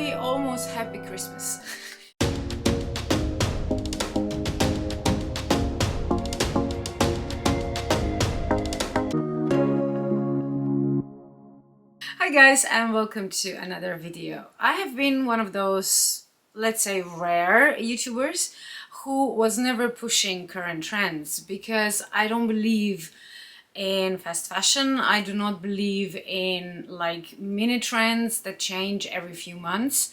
happy, almost happy Christmas. Hi guys, and welcome to another video. I have been one of those, let's say, rare YouTubers who was never pushing current trends because I don't believe in fast fashion. I do not believe in like mini trends that change every few months.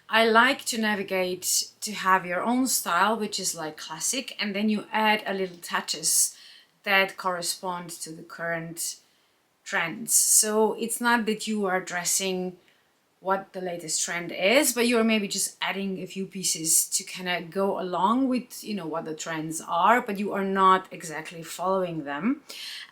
I like to navigate to have your own style, which is like classic, and then you add a little touches that correspond to the current trends. So it's not that you are dressing what the latest trend is, but you're maybe just adding a few pieces to kind of go along with, what the trends are, but you are not exactly following them.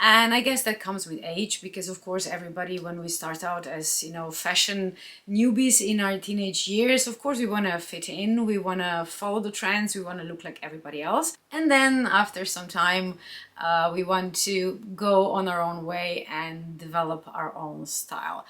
And I guess that comes with age, because of course everybody, when we start out as, fashion newbies in our teenage years, of course we want to fit in, we want to follow the trends, we want to look like everybody else. And then after some time, we want to go on our own way and develop our own style.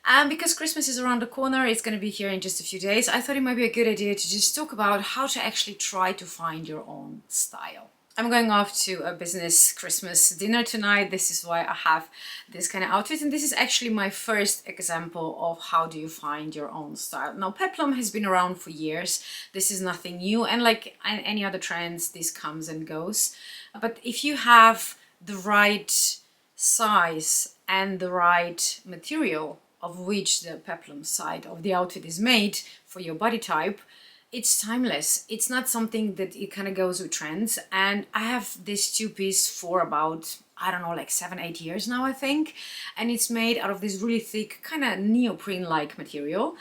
And because Christmas is around the corner, it's going to be here in just a few days, I thought it might be a good idea to just talk about how to actually try to find your own style. I'm going off to a business Christmas dinner tonight. This is why I have this kind of outfit. And this is actually my first example of how do you find your own style. Now, peplum has been around for years. This is nothing new. And like any other trends, this comes and goes. But if you have the right size and the right material of which the peplum side of the outfit is made for your body type, it's timeless. It's not something that it kind of goes with trends. And I have this two-piece for about, I don't know, like 7-8 years now, I think. And it's made out of this really thick, kind of neoprene-like material.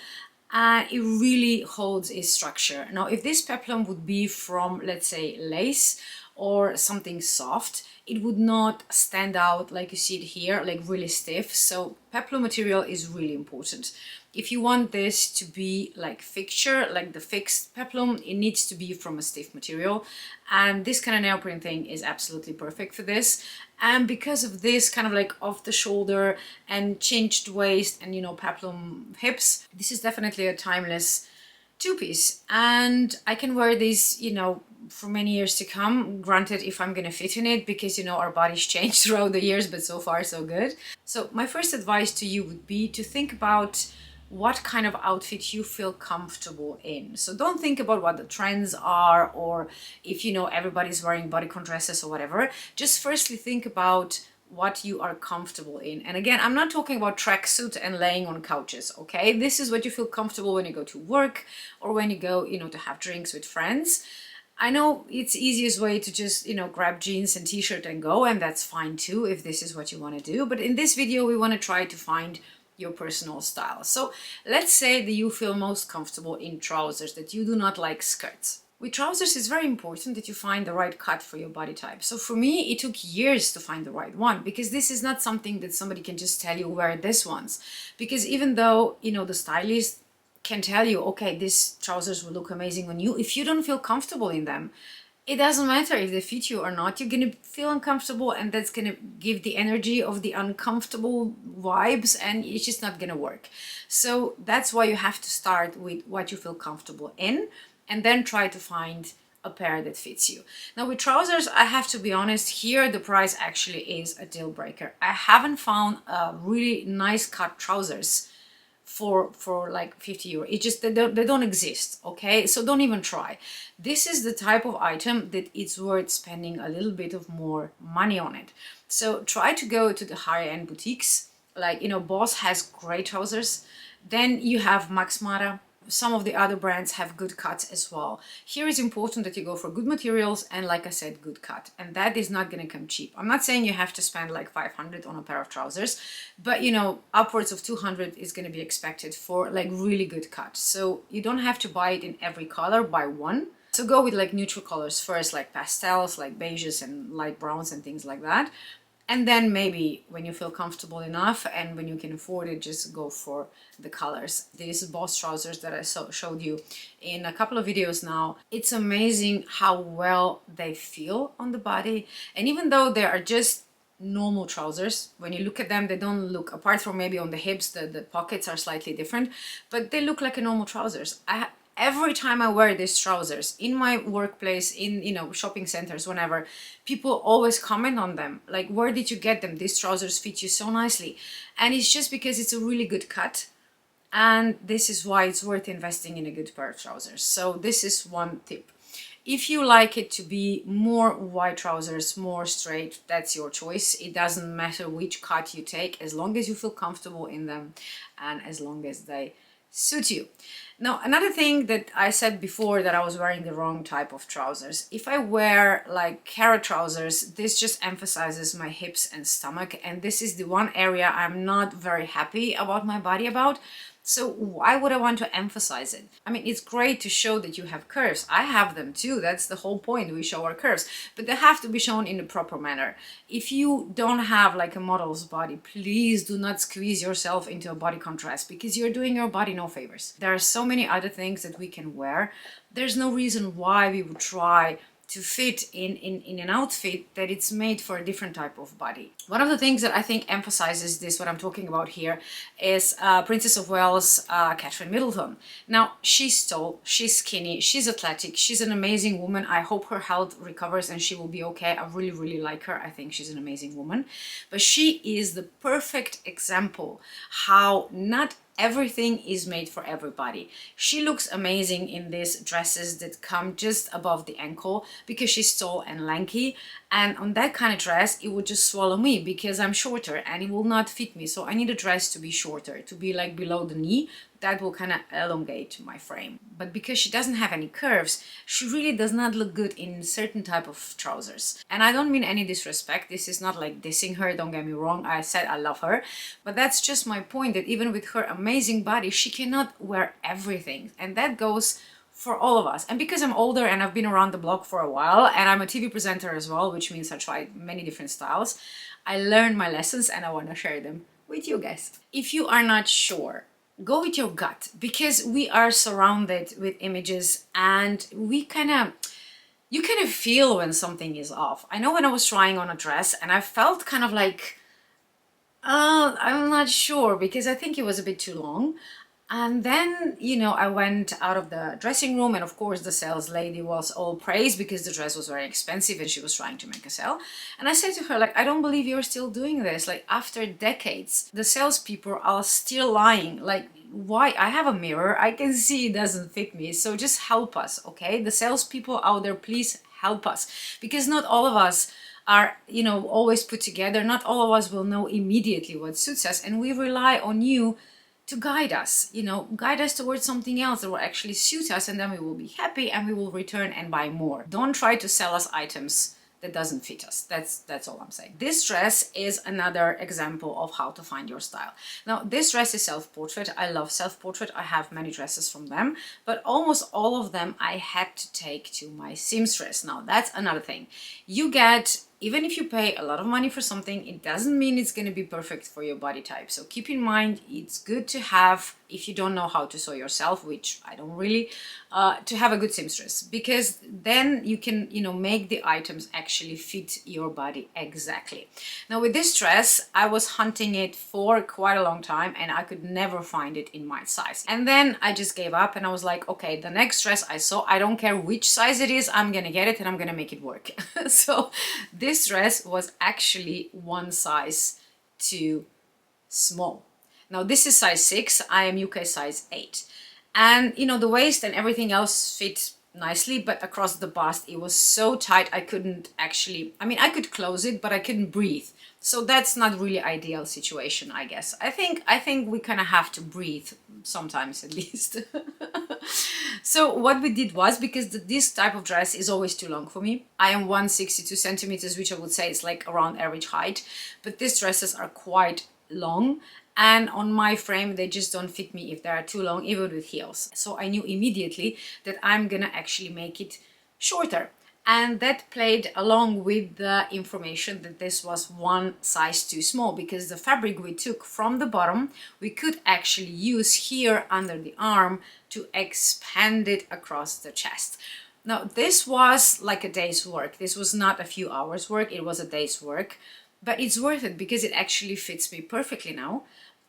And it really holds its structure. Now, if this peplum would be from, let's say, lace or something soft, it would not stand out like you see it here, like really stiff. So peplum material is really important. If you want this to be like fixture, like the fixed peplum, it needs to be from a stiff material. And this kind of neoprene thing is absolutely perfect for this. And because of this kind of like off the shoulder and cinched waist and, peplum hips, this is definitely a timeless two-piece. And I can wear these, for many years to come, granted if I'm gonna fit in it, because our bodies change throughout the years, but so far so good. So my first advice to you would be to think about what kind of outfit you feel comfortable in. So don't think about what the trends are, or if everybody's wearing bodycon dresses or whatever. Just firstly think about what you are comfortable in. And again, I'm not talking about tracksuit and laying on couches, okay? This is what you feel comfortable when you go to work or when you go, to have drinks with friends. I know it's easiest way to just, grab jeans and t-shirt and go, and that's fine too if this is what you want to do. But in this video, we want to try to find your personal style. So let's say that you feel most comfortable in trousers, that you do not like skirts. With trousers, it's very important that you find the right cut for your body type. So for me, it took years to find the right one, because this is not something that somebody can just tell you wear this ones. Because even though, the stylist can tell you, okay, these trousers will look amazing on you, if you don't feel comfortable in them, it doesn't matter if they fit you or not, you're gonna feel uncomfortable, and that's gonna give the energy of the uncomfortable vibes, and it's just not gonna work. So that's why you have to start with what you feel comfortable in, and then try to find a pair that fits you. Now with trousers, I have to be honest, here the price actually is a deal breaker. I haven't found a really nice cut trousers for like 50 euro. It just, they don't exist, okay? So don't even try. This is the type of item that it's worth spending a little bit of more money on it. So try to go to the higher end boutiques, like, Boss has great trousers. Then you have Max Mara. Some of the other brands have good cuts as well. Here is important that you go for good materials and, like I said, good cut. And that is not going to come cheap. I'm not saying you have to spend like 500 on a pair of trousers, but upwards of 200 is going to be expected for like really good cut. So you don't have to buy it in every color, buy one. So go with like neutral colors first, like pastels, like beiges and light browns and things like that. And then maybe when you feel comfortable enough and when you can afford it, just go for the colors. These Boss trousers that I showed you in a couple of videos now, it's amazing how well they feel on the body. And even though they are just normal trousers. When you look at them, they don't look, apart from maybe on the hips, the pockets are slightly different, but they look like a normal trousers. Every time I wear these trousers in my workplace, in, you know, shopping centers, whenever, people always comment on them, like, where did you get them? These trousers fit you so nicely. And it's just because it's a really good cut. And this is why it's worth investing in a good pair of trousers. So this is one tip. If you like it to be more wide trousers, more straight, that's your choice. It doesn't matter which cut you take, as long as you feel comfortable in them and as long as they suit you. Now, another thing that I said before, that I was wearing the wrong type of trousers. If I wear like carrot trousers, this just emphasizes my hips and stomach, and this is the one area I'm not very happy about my body about. So why would I want to emphasize it? I mean, it's great to show that you have curves. I have them too. That's the whole point. We show our curves, but they have to be shown in the proper manner. If you don't have like a model's body, please do not squeeze yourself into a body contrast, because you're doing your body no favors. There are so many other things that we can wear. There's no reason why we would try to fit in an outfit that it's made for a different type of body. One of the things that I think emphasizes this, what I'm talking about here, is Princess of Wales, Catherine Middleton. Now, she's tall, she's skinny, she's athletic, she's an amazing woman. I hope her health recovers and she will be okay. I really, really like her. I think she's an amazing woman. But she is the perfect example how not everything is made for everybody. She looks amazing in these dresses that come just above the ankle because she's tall and lanky, and on that kind of dress it would just swallow me because I'm shorter and it will not fit me. So I need a dress to be shorter, to be like below the knee. That will kind of elongate my frame. But because she doesn't have any curves, she really does not look good in certain type of trousers. And I don't mean any disrespect. This is not like dissing her, don't get me wrong. I said I love her. But that's just my point, that even with her amazing body, she cannot wear everything. And that goes for all of us. And because I'm older and I've been around the block for a while, and I'm a TV presenter as well, which means I tried many different styles, I learned my lessons and I want to share them with you guys. If you are not sure, go with your gut, because we are surrounded with images and you kind of feel when something is off. I know when I was trying on a dress and I felt kind of like, I'm not sure, because I think it was a bit too long. And then, you know, I went out of the dressing room, and of course the sales lady was all praised because the dress was very expensive and she was trying to make a sale. And I said to her, like, I don't believe you're still doing this. Like, after decades, the salespeople are still lying. Like, why? I have a mirror. I can see it doesn't fit me. So just help us, okay? The salespeople out there, please help us. Because not all of us are, you know, always put together. Not all of us will know immediately what suits us. And we rely on you to guide us, you know, guide us towards something else that will actually suit us, and then we will be happy and we will return and buy more. Don't try to sell us items that doesn't fit us. That's all I'm saying. This dress is another example of how to find your style. Now, this dress is self-portrait. I love self-portrait. I have many dresses from them, but almost all of them I had to take to my seamstress. Now, that's another thing. You get, even if you pay a lot of money for something, it doesn't mean it's going to be perfect for your body type. So keep in mind, it's good to have, if you don't know how to sew yourself, which I don't really, to have a good seamstress, because then you can, you know, make the items actually fit your body exactly. Now, with this dress, I was hunting it for quite a long time and I could never find it in my size. And then I just gave up and I was like, okay, the next dress I saw, I don't care which size it is, I'm gonna get it and I'm gonna make it work. So this dress was actually one size too small. Now, this is size 6, I am UK size 8. And, you know, the waist and everything else fit nicely, but across the bust, it was so tight, I couldn't actually, I mean, I could close it, but I couldn't breathe. So that's not really ideal situation, I guess. I think we kind of have to breathe sometimes at least. So what we did was, because this type of dress is always too long for me. I am 162 centimeters, which I would say is like around average height, but these dresses are quite long. And on my frame, they just don't fit me if they are too long, even with heels. So I knew immediately that I'm gonna actually make it shorter. And that played along with the information that this was one size too small, because the fabric we took from the bottom, we could actually use here under the arm to expand it across the chest. Now, this was like a day's work. This was not a few hours work, it was a day's work. but it's worth it because it actually fits me perfectly now.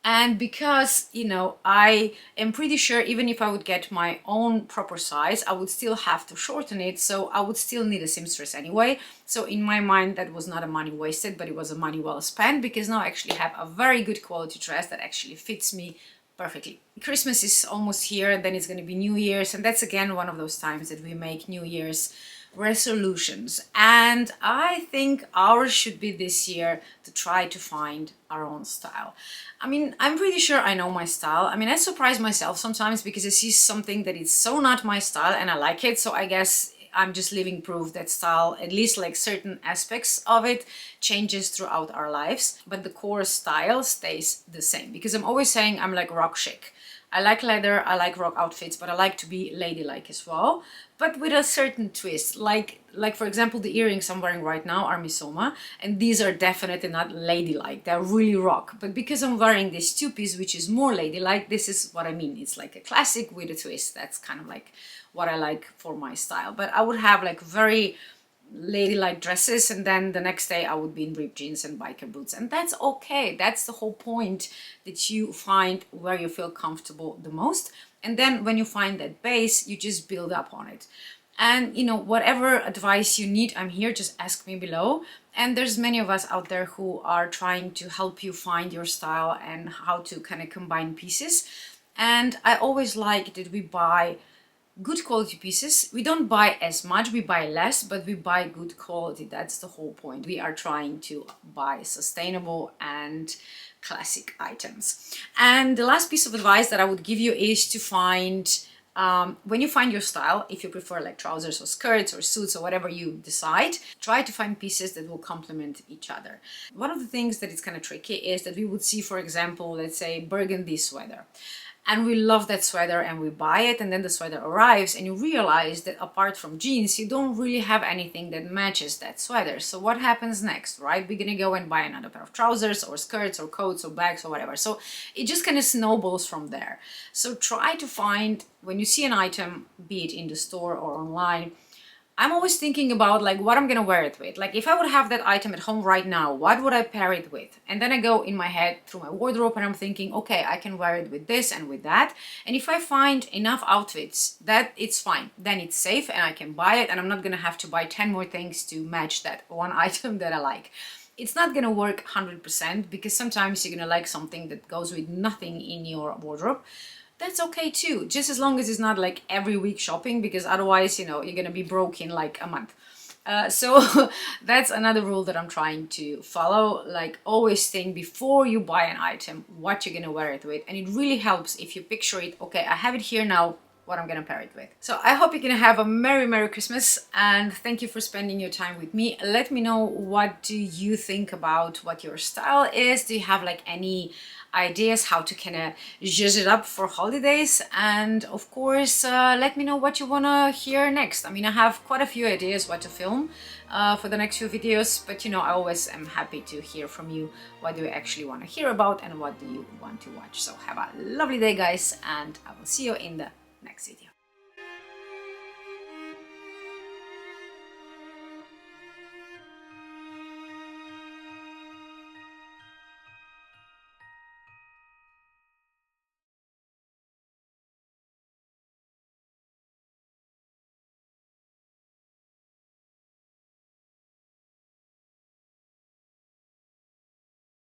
And because, you know, I am pretty sure even if I would get my own proper size, I would still have to shorten it. So I would still need a seamstress anyway. So in my mind, that was not a money wasted, but it was a money well spent, because now I actually have a very good quality dress that actually fits me perfectly. Christmas is almost here, and then it's going to be New Year's. And that's again one of those times that we make New Year's resolutions, and I think ours should be this year to try to find our own style. I mean, I'm pretty sure I know my style. I mean, I surprise myself sometimes because I see something that is so not my style and I like it. So I guess I'm just living proof that style, at least like certain aspects of it, changes throughout our lives, but the core style stays the same, because I'm always saying I'm like rock chic. I like leather, I like rock outfits, but I like to be ladylike as well, but with a certain twist. Like for example, the earrings I'm wearing right now are Misoma, and these are definitely not ladylike. They're really rock. But because I'm wearing this two-piece, which is more ladylike, this is what I mean. It's like a classic with a twist. That's kind of like what I like for my style. But I would have like very ladylike dresses, and then the next day I would be in ripped jeans and biker boots, and that's okay. That's the whole point, that you find where you feel comfortable the most, and then when you find that base, you just build up on it. And you know, whatever advice you need, I'm here, just ask me below. And there's many of us out there who are trying to help you find your style and how to kind of combine pieces. And I always like that we buy good quality pieces. We don't buy as much, we buy less, but we buy good quality. That's the whole point. We are trying to buy sustainable and classic items. And the last piece of advice that I would give you is to find, when you find your style, if you prefer like trousers or skirts or suits or whatever you decide, try to find pieces that will complement each other. One of the things that is kind of tricky is that we would see, for example, let's say burgundy sweater, and we love that sweater and we buy it, and then the sweater arrives and you realize that apart from jeans, you don't really have anything that matches that sweater. So what happens next, right? We're gonna go and buy another pair of trousers or skirts or coats or bags or whatever. So it just kind of snowballs from there. So try to find, when you see an item, be it in the store or online, I'm always thinking about like what I'm gonna wear it with. Like if I would have that item at home right now, what would I pair it with? And then I go in my head through my wardrobe and I'm thinking, okay, I can wear it with this and with that. And if I find enough outfits that it's fine, then it's safe and I can buy it, and I'm not gonna have to buy 10 more things to match that one item that I like. It's not gonna work 100% because sometimes you're gonna like something that goes with nothing in your wardrobe. That's okay too, just as long as it's not like every week shopping, because otherwise, you know, you're gonna be broke in like a month. So that's another rule that I'm trying to follow. Like always think before you buy an item what you're gonna wear it with, and it really helps if you picture it. Okay, I have it here now, what I'm gonna pair it with. So I hope you're gonna have a Merry Christmas, and thank you for spending your time with me. Let me know, what do you think about what your style is? Do you have like any ideas how to kind of zhuzh it up for holidays? And of course, let me know what you want to hear next. I mean, I have quite a few ideas what to film for the next few videos, but you know, I always am happy to hear from you. What do you actually want to hear about and what do you want to watch? So have a lovely day, guys, and I will see you in the next video.